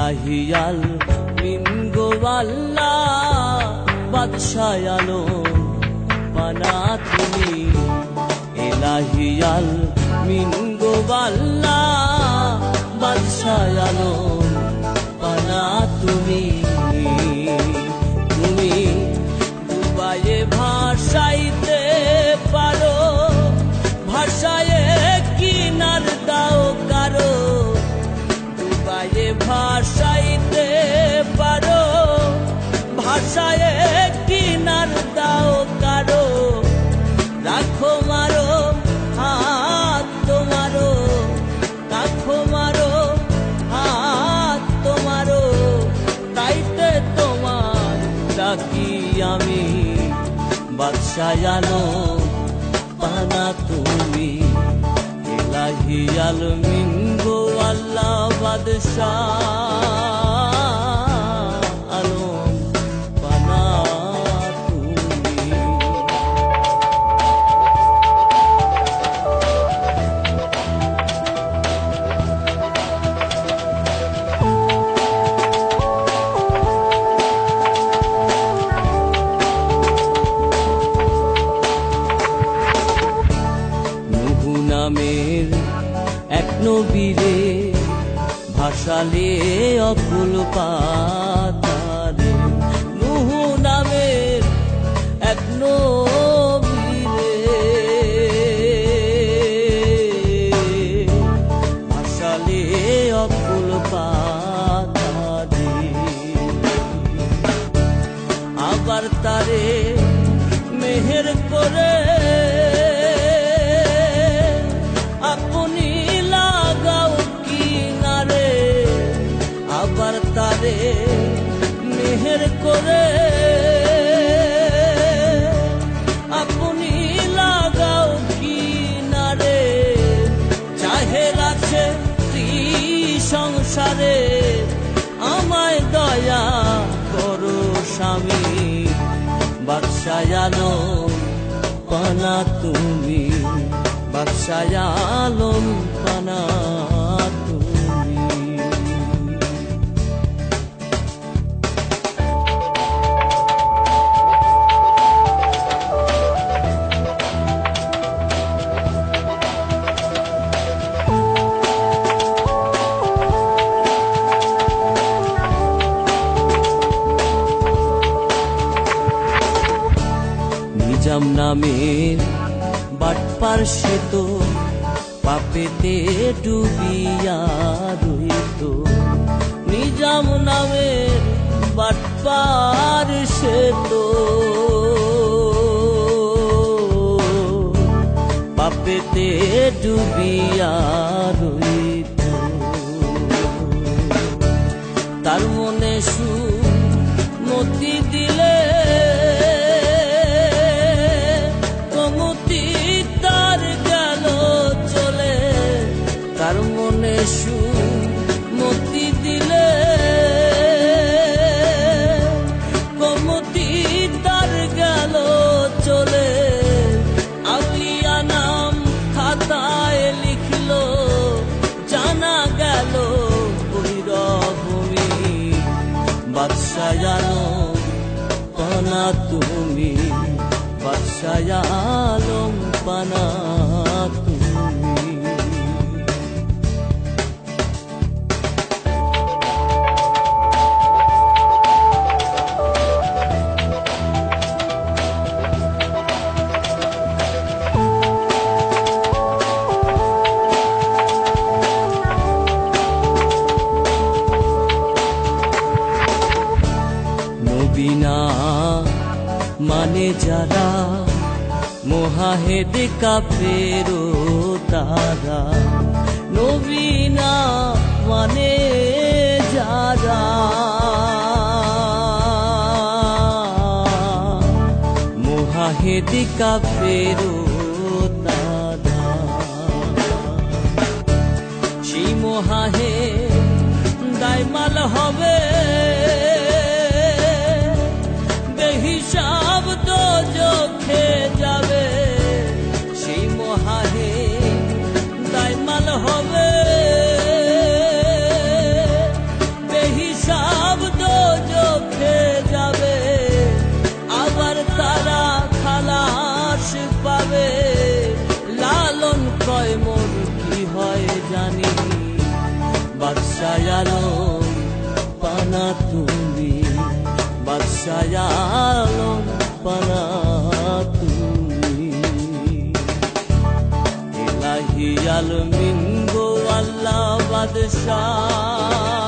ইলাহি আল মিনগো আল্লাহ বাদশাহ আলম পানা তুমি ইলাহি আল মিনগো আল্লাহ বাদশাহ আলম পানা তুমি তুমি দুবাইয়ে ভাষাইতে পারো ভাষায় কিনার দাও কারো দুবাইয়ে ভাষাইতে পারো ভাষায় কিনার দাও কারো রাখো মারো হাত তোমারো রাখো মারো হাত তোমারো তাইতে তোমার ডাকি আমি বাদশাহ আলম পানা তুমি ইলাহি আল মিনগো আল্লাহ বাদশাহ আলম পানা তুমি নুহু নামের এক নবীরে ভাষালে অকুল পাতারে নুহু নামের এক নবীরে ভাষালে অকুল পাতারে আবার তারে মেহের করে আপনি লাগাও কিনারে আবার তারে মেহের করে আপনি লাগাও কিনারে চাহে রাখে সংসারে আমায় দয়া করো স্বামী বাদশাহ আলম পানা তুমি বাদশাহ আলম পানা তুমি নিজাম নামের বাটপার সে তো পাপেতে ডুবিয়া রইত নিজাম নামের বাটপার সে তো পাপেতে ডুবিয়া রইত তার মনে সুমতি দিলে তার মনে সুমতি দিলে কমতি তার গেল চলে আউলিয়া নাম খাতায় লিখলো জানা গেল বৈরভূমি বাদশাহ আলম পানা তুমি বাদশাহ আলম পানা তুমি বিনা মানে যারা মোহাহেদ কাফেরো তারা নবীনা মানে যারা মোহাহেদ কাফেরো তারা সেই মোহাহে দায়মাল হবে হিসাব তো চোখে যাবে সেই মহাহে দায়মাল হবে বাদশাহ আলম পানা তুমি, বাদশাহ আলম পানা তুমি। ইলাহি আলমিন গো আল্লাহ বাদশাহ